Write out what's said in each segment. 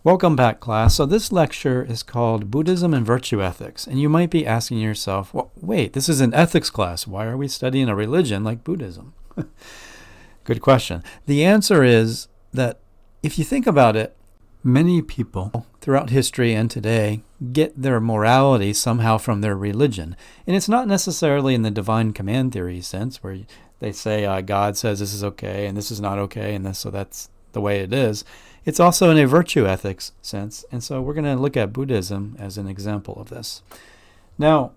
Welcome back, class. So this lecture is called Buddhism and Virtue Ethics. And you might be asking yourself, well, wait, this is an ethics class. Why are we studying a religion like Buddhism? Good question. The answer is that if you think about it, many people throughout history and today get their morality somehow from their religion. And it's not necessarily in the divine command theory sense where they say God says this is okay and this is not okay, and so that's the way it is. It's also in a virtue ethics sense, and so we're going to look at Buddhism as an example of this. Now,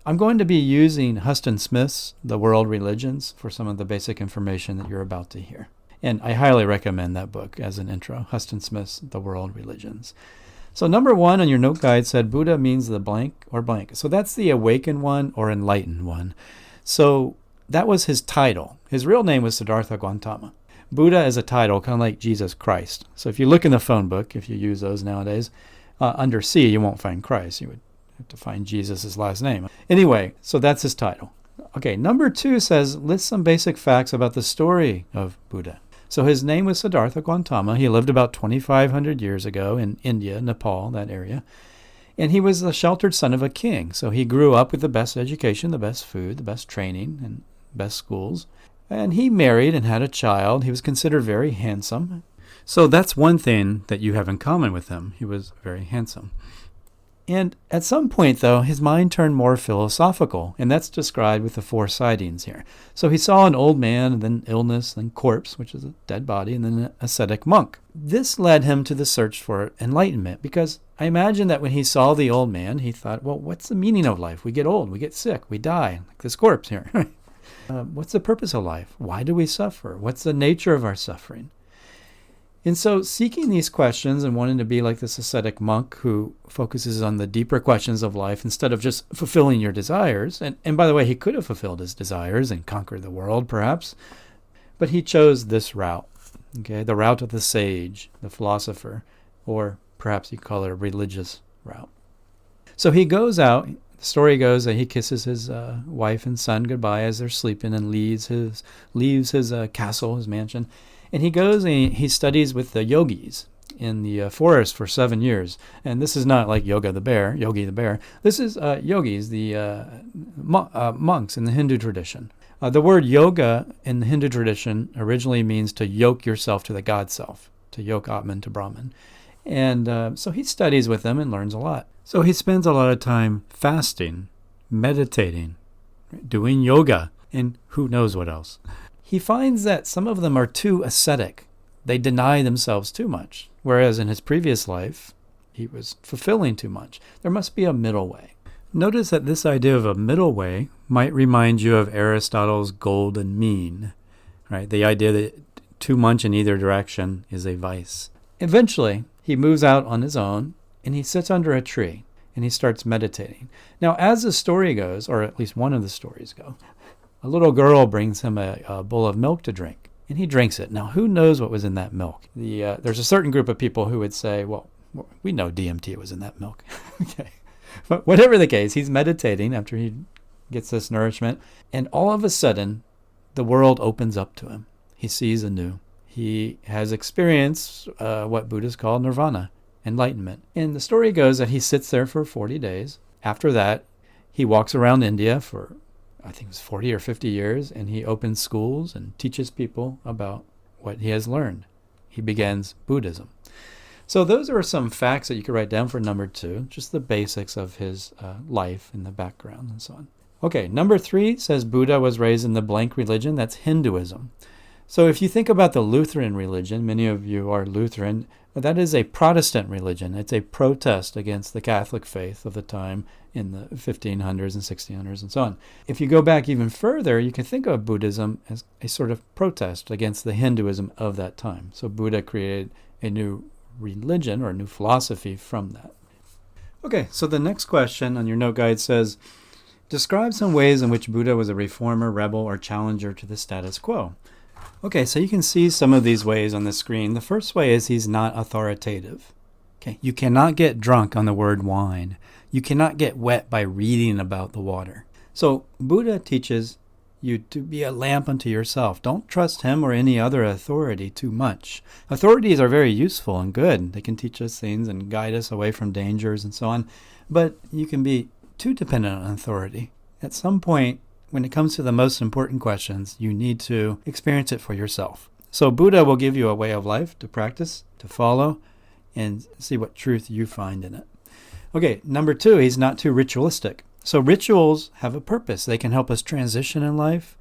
I'm going to be using Huston Smith's The World Religions for some of the basic information that you're about to hear. And I highly recommend that book as an intro, Huston Smith's The World Religions. So number 1 on your note guide said Buddha means the blank or blank. So that's the awakened one or enlightened one. So that was his title. His real name was Siddhartha Gautama. Buddha is a title, kind of like Jesus Christ. So if you look in the phone book, if you use those nowadays, under C, you won't find Christ. You would have to find Jesus' last name. Anyway, so that's his title. Okay, number 2 says, list some basic facts about the story of Buddha. So his name was Siddhartha Gautama. He lived about 2,500 years ago in India, Nepal, that area. And he was the sheltered son of a king. So he grew up with the best education, the best food, the best training, and best schools. And he married and had a child. He was considered very handsome. So that's one thing that you have in common with him. He was very handsome. And at some point, though, his mind turned more philosophical, and that's described with the 4 sightings here. So he saw an old man, and then illness, then corpse, which is a dead body, and then an ascetic monk. This led him to the search for enlightenment, because I imagine that when he saw the old man, he thought, well, what's the meaning of life? We get old, we get sick, we die, like this corpse here. What's the purpose of life? Why do we suffer? What's the nature of our suffering? And so seeking these questions and wanting to be like this ascetic monk who focuses on the deeper questions of life instead of just fulfilling your desires. And by the way, he could have fulfilled his desires and conquered the world, perhaps. But he chose this route, okay, the route of the sage, the philosopher, or perhaps you call it a religious route. So he goes out. The story goes that he kisses his wife and son goodbye as they're sleeping and leaves his castle, his mansion. And he goes and he studies with the yogis in the forest for 7 years. And this is not like Yogi the bear. This is yogis, the monks in the Hindu tradition. The word yoga in the Hindu tradition originally means to yoke yourself to the God self, to yoke Atman to Brahman. And so he studies with them and learns a lot. So he spends a lot of time fasting, meditating, doing yoga, and who knows what else. He finds that some of them are too ascetic. They deny themselves too much, whereas in his previous life, he was fulfilling too much. There must be a middle way. Notice that this idea of a middle way might remind you of Aristotle's golden mean, right? The idea that too much in either direction is a vice. Eventually, he moves out on his own, and he sits under a tree, and he starts meditating. Now, as the story goes, or at least one of the stories go, a little girl brings him a bowl of milk to drink, and he drinks it. Now, who knows what was in that milk? There's a certain group of people who would say, well, we know DMT was in that milk. Okay. But whatever the case, he's meditating after he gets this nourishment, and all of a sudden, the world opens up to him. He sees anew. He has experienced what Buddhists call nirvana, enlightenment. And the story goes that he sits there for 40 days. After that, he walks around India for, I think it was 40 or 50 years, and he opens schools and teaches people about what he has learned. He begins Buddhism. So those are some facts that you could write down for number 2, just the basics of his life and the background and so on. Okay, number 3 says Buddha was raised in the blank religion. That's Hinduism. So if you think about the Lutheran religion, many of you are Lutheran, that is a Protestant religion. It's a protest against the Catholic faith of the time in the 1500s and 1600s and so on. If you go back even further, you can think of Buddhism as a sort of protest against the Hinduism of that time. So Buddha created a new religion or a new philosophy from that. Okay, so the next question on your note guide says, describe some ways in which Buddha was a reformer, rebel, or challenger to the status quo. Okay, so you can see some of these ways on the screen. The first way is he's not authoritative. Okay, you cannot get drunk on the word wine. You cannot get wet by reading about the water. So Buddha teaches you to be a lamp unto yourself. Don't trust him or any other authority too much. Authorities are very useful and good. They can teach us things and guide us away from dangers and so on. But you can be too dependent on authority. At some point, when it comes to the most important questions, you need to experience it for yourself. So Buddha will give you a way of life to practice, to follow, and see what truth you find in it. Okay, number 2, he's not too ritualistic. So rituals have a purpose. They can help us transition in life.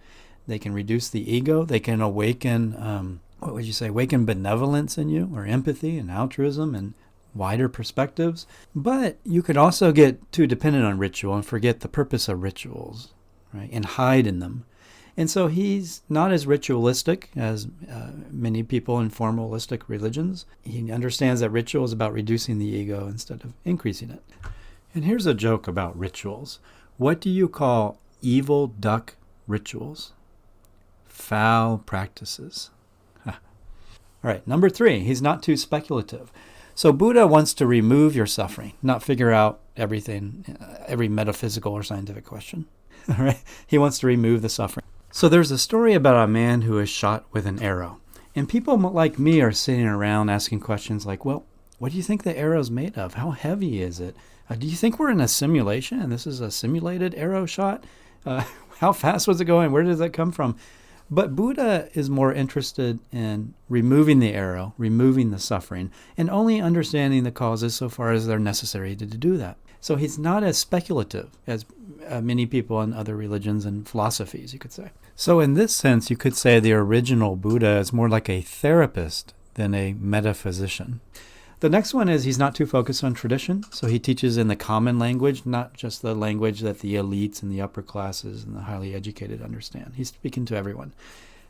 They can reduce the ego. They can awaken, awaken benevolence in you, or empathy and altruism and wider perspectives. But you could also get too dependent on ritual and forget the purpose of rituals, right? And hide in them. And so he's not as ritualistic as many people in formalistic religions. He understands that ritual is about reducing the ego instead of increasing it. And here's a joke about rituals. What do you call evil duck rituals? Foul practices. All right, number 3, he's not too speculative. So Buddha wants to remove your suffering, not figure out everything, every metaphysical or scientific question. All right, he wants to remove the suffering. So there's a story about a man who is shot with an arrow. And people like me are sitting around asking questions like, well, what do you think the arrow's made of? How heavy is it? Do you think we're in a simulation and this is a simulated arrow shot? How fast was it going? Where does that come from? But Buddha is more interested in removing the arrow, removing the suffering, and only understanding the causes so far as they're necessary to do that. So he's not as speculative as many people in other religions and philosophies, you could say. So in this sense, you could say the original Buddha is more like a therapist than a metaphysician. The next one is he's not too focused on tradition. So he teaches in the common language, not just the language that the elites and the upper classes and the highly educated understand. He's speaking to everyone.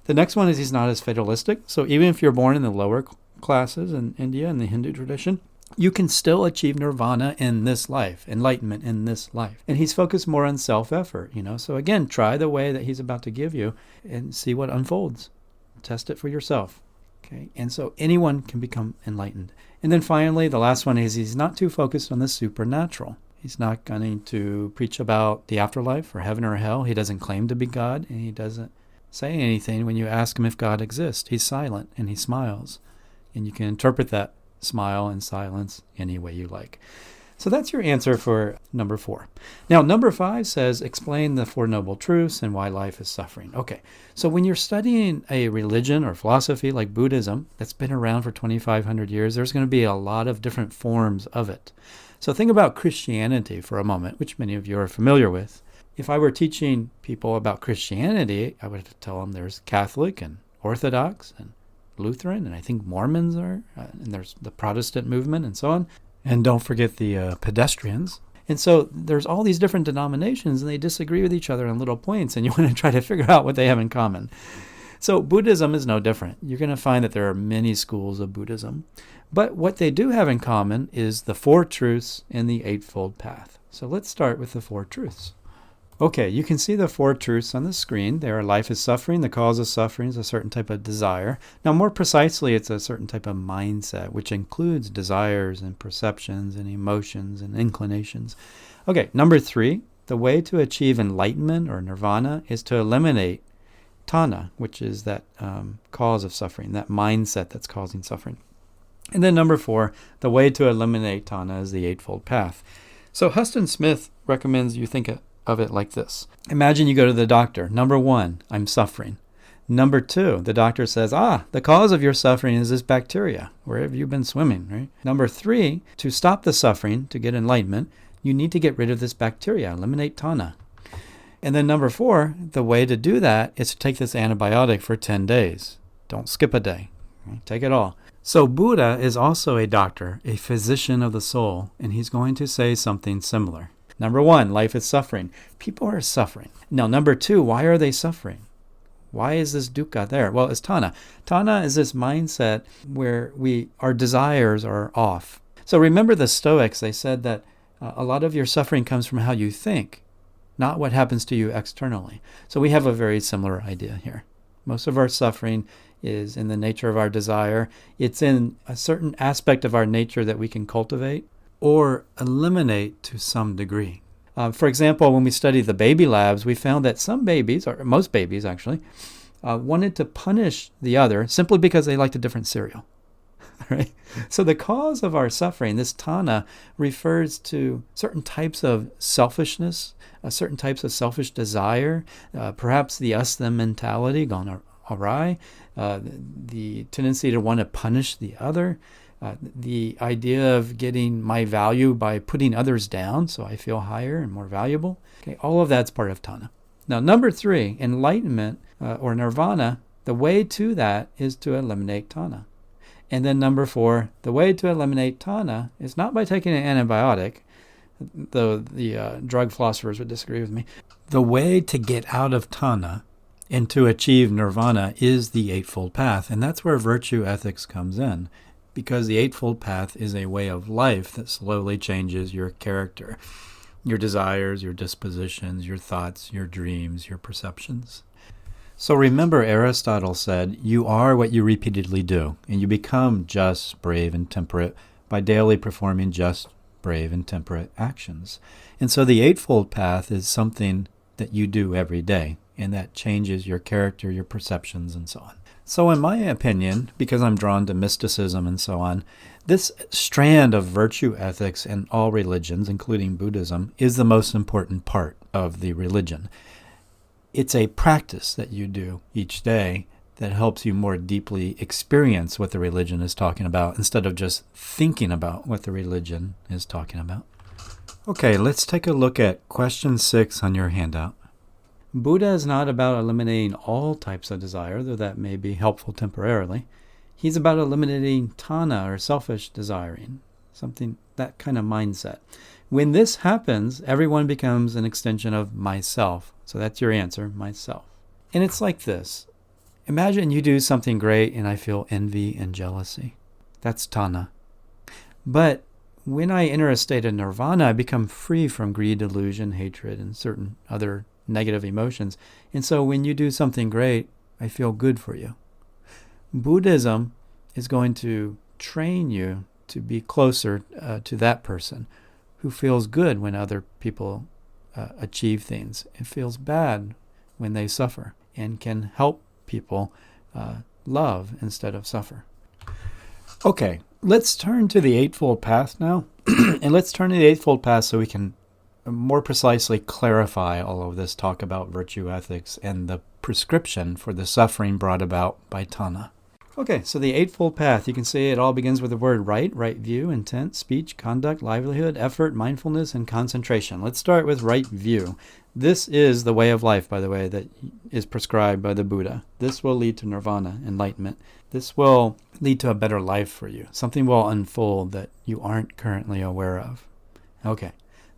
The next one is he's not as fatalistic. So even if you're born in the lower classes in India and the Hindu tradition, you can still achieve nirvana in this life, enlightenment in this life. And he's focused more on self-effort, So again, try the way that he's about to give you and see what unfolds. Test it for yourself. Okay, and so anyone can become enlightened. And then finally, the last one is he's not too focused on the supernatural. He's not going to preach about the afterlife or heaven or hell. He doesn't claim to be God, and he doesn't say anything when you ask him if God exists. He's silent, and he smiles. And you can interpret that smile and silence any way you like. So that's your answer for number 4. Now, number 5 says, explain the 4 Noble Truths and why life is suffering. Okay, so when you're studying a religion or philosophy like Buddhism that's been around for 2,500 years, there's going to be a lot of different forms of it. So think about Christianity for a moment, which many of you are familiar with. If I were teaching people about Christianity, I would tell them there's Catholic and Orthodox and Lutheran, and I think Mormons are, and there's the Protestant movement and so on. And don't forget the pedestrians. And so there's all these different denominations, and they disagree with each other on little points, and you want to try to figure out what they have in common. So Buddhism is no different. You're going to find that there are many schools of Buddhism. But what they do have in common is the 4 truths and the Eightfold Path. So let's start with the 4 truths. Okay, you can see the 4 truths on the screen. They are life is suffering. The cause of suffering is a certain type of desire. Now, more precisely, it's a certain type of mindset, which includes desires and perceptions and emotions and inclinations. Okay, number 3, the way to achieve enlightenment or nirvana is to eliminate tanha, which is that cause of suffering, that mindset that's causing suffering. And then number 4, the way to eliminate tanha is the Eightfold Path. So Huston Smith recommends you think of it like this. Imagine you go to the doctor. Number 1, I'm suffering. Number 2, the doctor says, the cause of your suffering is this bacteria. Where have you been swimming, right? Number 3, to stop the suffering, to get enlightenment, you need to get rid of this bacteria, eliminate tanha. And then number 4, the way to do that is to take this antibiotic for 10 days. Don't skip a day. Right? Take it all. So Buddha is also a doctor, a physician of the soul, and he's going to say something similar. Number 1, life is suffering. People are suffering. Now, number 2, why are they suffering? Why is this dukkha there? Well, it's tanha. Tanha is this mindset where our desires are off. So remember the Stoics, they said that a lot of your suffering comes from how you think, not what happens to you externally. So we have a very similar idea here. Most of our suffering is in the nature of our desire. It's in a certain aspect of our nature that we can cultivate or eliminate to some degree. For example, when we studied the baby labs, we found that some babies, or most babies actually, wanted to punish the other simply because they liked a different cereal. Right? So the cause of our suffering, this tanha, refers to certain types of selfishness, certain types of selfish desire, perhaps the us-them mentality gone awry, the tendency to want to punish the other, the idea of getting my value by putting others down so I feel higher and more valuable. Okay, all of that's part of tanha. Now, number 3, enlightenment or nirvana, the way to that is to eliminate tanha. And then number 4, the way to eliminate tanha is not by taking an antibiotic, though the drug philosophers would disagree with me. The way to get out of tanha and to achieve nirvana is the Eightfold Path, and that's where virtue ethics comes in, because the Eightfold Path is a way of life that slowly changes your character, your desires, your dispositions, your thoughts, your dreams, your perceptions. So remember, Aristotle said, you are what you repeatedly do, and you become just, brave, and temperate by daily performing just, brave, and temperate actions. And so the Eightfold Path is something that you do every day, and that changes your character, your perceptions, and so on. So in my opinion, because I'm drawn to mysticism and so on, this strand of virtue ethics in all religions, including Buddhism, is the most important part of the religion. It's a practice that you do each day that helps you more deeply experience what the religion is talking about instead of just thinking about what the religion is talking about. Okay, let's take a look at question 6 on your handout. Buddha is not about eliminating all types of desire, though that may be helpful temporarily. He's about eliminating tanha, or selfish desiring, something, that kind of mindset. When this happens, everyone becomes an extension of myself. So that's your answer, myself. And it's like this. Imagine you do something great and I feel envy and jealousy. That's tanha. But when I enter a state of nirvana, I become free from greed, delusion, hatred, and certain other negative emotions. And so when you do something great, I feel good for you. Buddhism is going to train you to be closer to that person who feels good when other people achieve things. It feels bad when they suffer and can help people love instead of suffer. Okay, let's turn to the Eightfold Path now. And let's turn to the Eightfold Path so we can more precisely clarify all of this talk about virtue ethics and the prescription for the suffering brought about by tanha. Okay, so the Eightfold Path, you can see it all begins with the word right view, intent, speech, conduct, livelihood, effort, mindfulness, and concentration. Let's start with right view. This is the way of life, by the way, that is prescribed by the Buddha. This will lead to nirvana, enlightenment. This will lead to a better life for you. Something will unfold that you aren't currently aware of. Okay,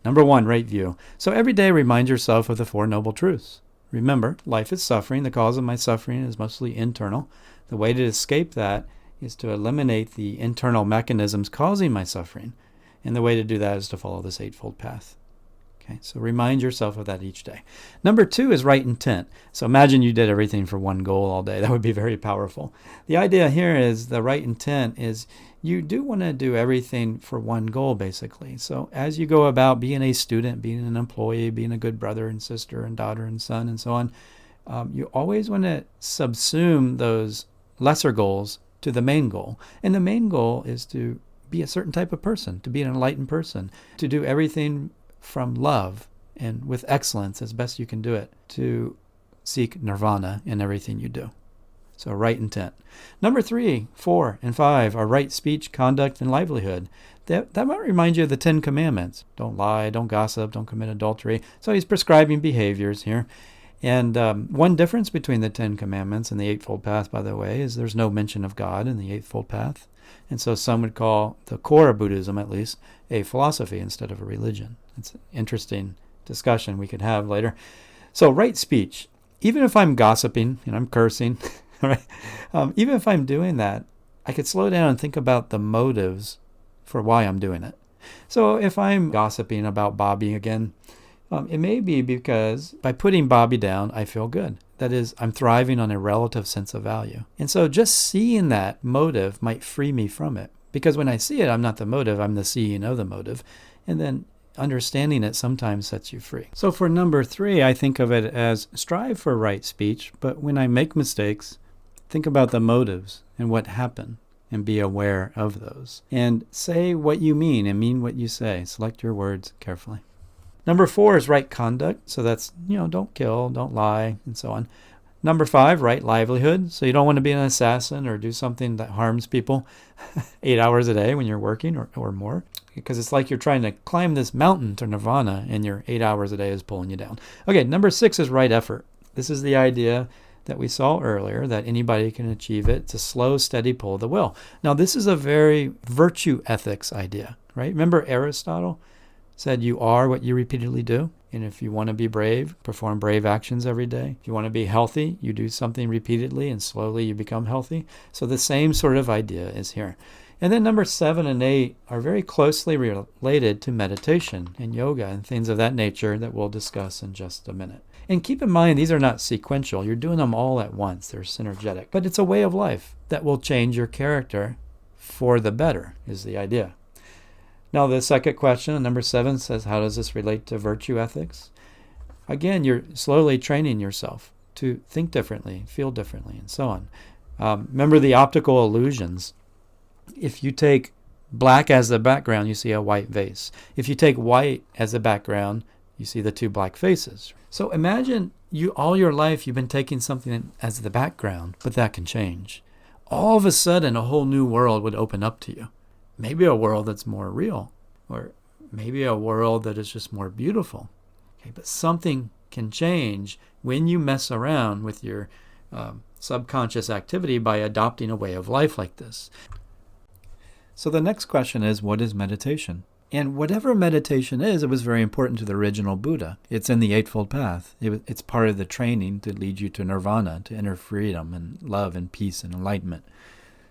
number 1, right view. So every day remind yourself of the 4 Noble Truths. Remember, life is suffering. The cause of my suffering is mostly internal. The way to escape that is to eliminate the internal mechanisms causing my suffering. And the way to do that is to follow this Eightfold Path. Okay, so remind yourself of that each day. Number 2 is right intent. So imagine you did everything for one goal all day. That would be very powerful. The idea here is the right intent is you do want to do everything for one goal, basically. So as you go about being a student, being an employee, being a good brother and sister and daughter and son and so on, you always want to subsume those lesser goals to the main goal. And the main goal is to be a certain type of person, to be an enlightened person, to do everything from love and with excellence as best you can do it, to seek nirvana in everything you do. So right intent. Number 3, 4, and 5 are right speech, conduct, and livelihood. That might remind you of the 10 Commandments. Don't lie, don't gossip, don't commit adultery. So he's prescribing behaviors here. And one difference between the 10 Commandments and the Eightfold Path, by the way, is there's no mention of God in the Eightfold Path. And so some would call the core of Buddhism, at least, a philosophy instead of a religion. It's an interesting discussion we could have later. So right speech. Even if I'm gossiping and I'm cursing, right? Even if I'm doing that, I could slow down and think about the motives for why I'm doing it. So if I'm gossiping about Bobby again, it may be because by putting Bobby down, I feel good. That is, I'm thriving on a relative sense of value. And so just seeing that motive might free me from it. Because when I see it, I'm not the motive, I'm the seeing of the motive. And then understanding it sometimes sets you free. So for number 3, I think of it as strive for right speech, but when I make mistakes, think about the motives and what happened and be aware of those. And say what you mean and mean what you say. Select your words carefully. Number 4 is right conduct. So that's, don't kill, don't lie, and so on. Number 5, right livelihood. So you don't want to be an assassin or do something that harms people 8 hours a day when you're working or more. Because it's like you're trying to climb this mountain to Nirvana and your 8 hours a day is pulling you down. Okay, number 6 is right effort. This is the idea that we saw earlier, that anybody can achieve it. It's a slow, steady pull of the will. Now, this is a very virtue ethics idea, right? Remember Aristotle said you are what you repeatedly do. And if you want to be brave, perform brave actions every day. If you want to be healthy, you do something repeatedly and slowly you become healthy. So the same sort of idea is here. And then number 7 and 8 are very closely related to meditation and yoga and things of that nature that we'll discuss in just a minute. And keep in mind, these are not sequential. You're doing them all at once. They're synergetic. But it's a way of life that will change your character for the better, is the idea. Now, the second question, number 7, says, how does this relate to virtue ethics? Again, you're slowly training yourself to think differently, feel differently, and so on. Remember the optical illusions. If you take black as the background, you see a white vase. If you take white as the background, you see the 2 black faces. So imagine all your life you've been taking something as the background, but that can change. All of a sudden, a whole new world would open up to you. Maybe a world that's more real, or maybe a world that is just more beautiful. Okay, but something can change when you mess around with your subconscious activity by adopting a way of life like this. So the next question is, what is meditation? And whatever meditation is, it was very important to the original Buddha. It's in the Eightfold Path. It's part of the training to lead you to Nirvana, to inner freedom and love and peace and enlightenment.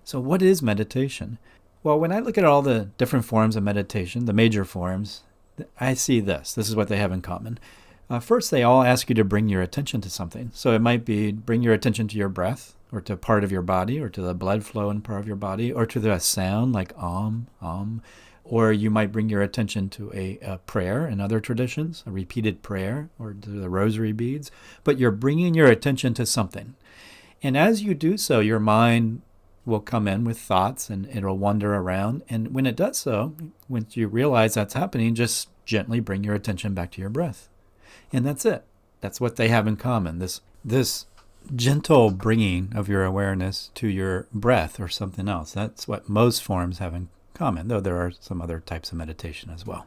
So what is meditation? Well, when I look at all the different forms of meditation, the major forms, I see this. This is what they have in common. First, they all ask you to bring your attention to something. So it might be bring your attention to your breath, or to a part of your body, or to the blood flow in part of your body, or to the sound like om. Or you might bring your attention to a prayer in other traditions, a repeated prayer, or to the rosary beads. But you're bringing your attention to something. And as you do so, your mind will come in with thoughts and it'll wander around. And when it does so, once you realize that's happening, just gently bring your attention back to your breath. And that's it. That's what they have in common. This gentle bringing of your awareness to your breath or something else. That's what most forms have in common, though there are some other types of meditation as well.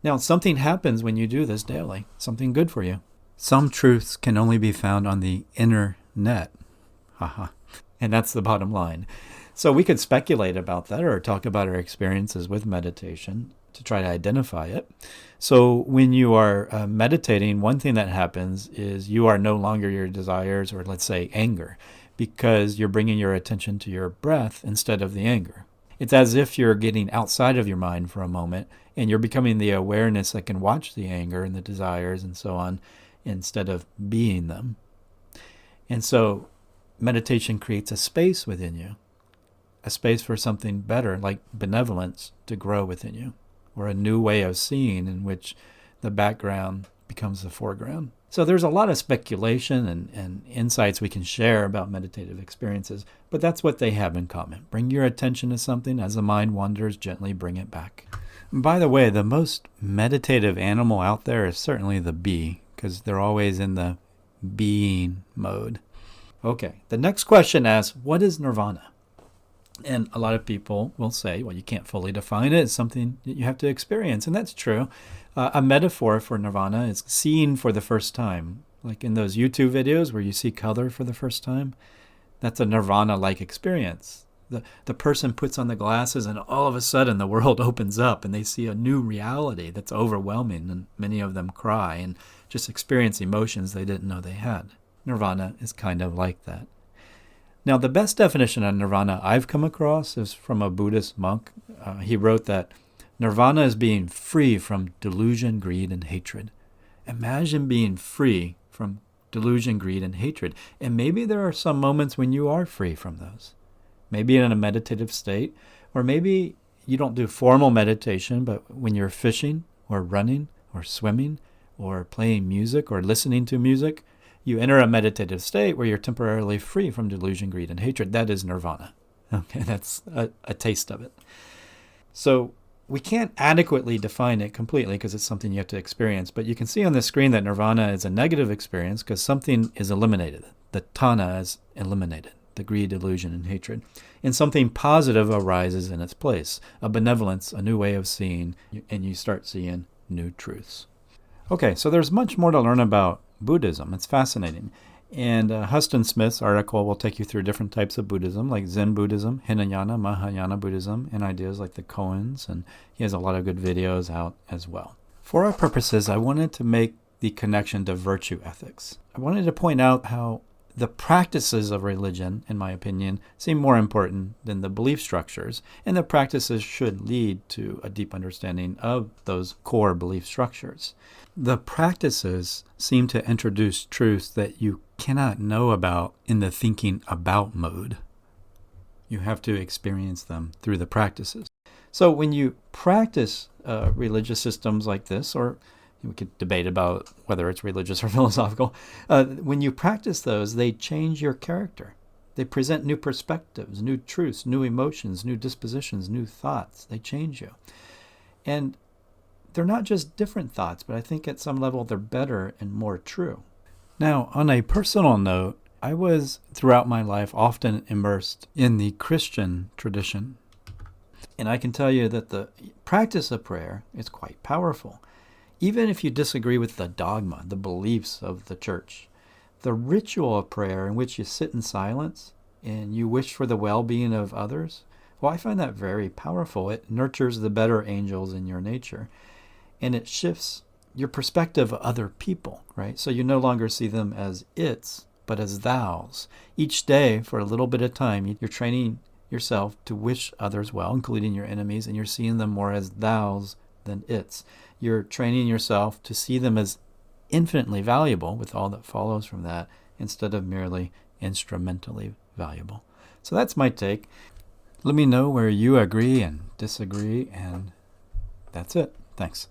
Now, something happens when you do this daily, something good for you. Some truths can only be found on the internet. And that's the bottom line. So we could speculate about that or talk about our experiences with meditation to try to identify it. So when you are meditating, one thing that happens is you are no longer your desires, or let's say anger, because you're bringing your attention to your breath instead of the anger. It's as if you're getting outside of your mind for a moment and you're becoming the awareness that can watch the anger and the desires and so on instead of being them. And so meditation creates a space within you, a space for something better like benevolence to grow within you, or a new way of seeing in which the background becomes the foreground. So there's a lot of speculation and insights we can share about meditative experiences, but that's what they have in common. Bring your attention to something. As the mind wanders, gently bring it back. And by the way, the most meditative animal out there is certainly the bee, because they're always in the being mode. Okay, the next question asks, what is nirvana? And a lot of people will say, well, you can't fully define it. It's something that you have to experience. And that's true. A metaphor for nirvana is seeing for the first time. Like in those YouTube videos where you see color for the first time. That's a nirvana-like experience. The person puts on the glasses and all of a sudden the world opens up and they see a new reality that's overwhelming. And many of them cry and just experience emotions they didn't know they had. Nirvana is kind of like that. Now, the best definition of nirvana I've come across is from a Buddhist monk. He wrote that nirvana is being free from delusion, greed, and hatred. Imagine being free from delusion, greed, and hatred. And maybe there are some moments when you are free from those. Maybe in a meditative state, or maybe you don't do formal meditation, but when you're fishing or running or swimming or playing music or listening to music, you enter a meditative state where you're temporarily free from delusion, greed, and hatred. That is nirvana. Okay, that's a taste of it. So we can't adequately define it completely because it's something you have to experience. But you can see on the screen that nirvana is a negative experience because something is eliminated. The tanha is eliminated, the greed, delusion, and hatred. And something positive arises in its place, a benevolence, a new way of seeing, and you start seeing new truths. Okay, so there's much more to learn about Buddhism. It's fascinating. And Huston Smith's article will take you through different types of Buddhism, like Zen Buddhism, Hinayana, Mahayana Buddhism, and ideas like the koans. And he has a lot of good videos out as well. For our purposes, I wanted to make the connection to virtue ethics. I wanted to point out how the practices of religion, in my opinion, seem more important than the belief structures, and the practices should lead to a deep understanding of those core belief structures. The practices seem to introduce truths that you cannot know about in the thinking about mode. You have to experience them through the practices. So when you practice religious systems like this, or we could debate about whether it's religious or philosophical. When you practice those, they change your character. They present new perspectives, new truths, new emotions, new dispositions, new thoughts. They change you. And they're not just different thoughts, but I think at some level they're better and more true. Now, on a personal note, I was throughout my life often immersed in the Christian tradition. And I can tell you that the practice of prayer is quite powerful. Even if you disagree with the dogma, the beliefs of the church, the ritual of prayer in which you sit in silence and you wish for the well-being of others, well, I find that very powerful. It nurtures the better angels in your nature, and it shifts your perspective of other people, right? So you no longer see them as its, but as thous. Each day, for a little bit of time, you're training yourself to wish others well, including your enemies, and you're seeing them more as thous than its. You're training yourself to see them as infinitely valuable with all that follows from that instead of merely instrumentally valuable. So that's my take. Let me know where you agree and disagree, and that's it. Thanks.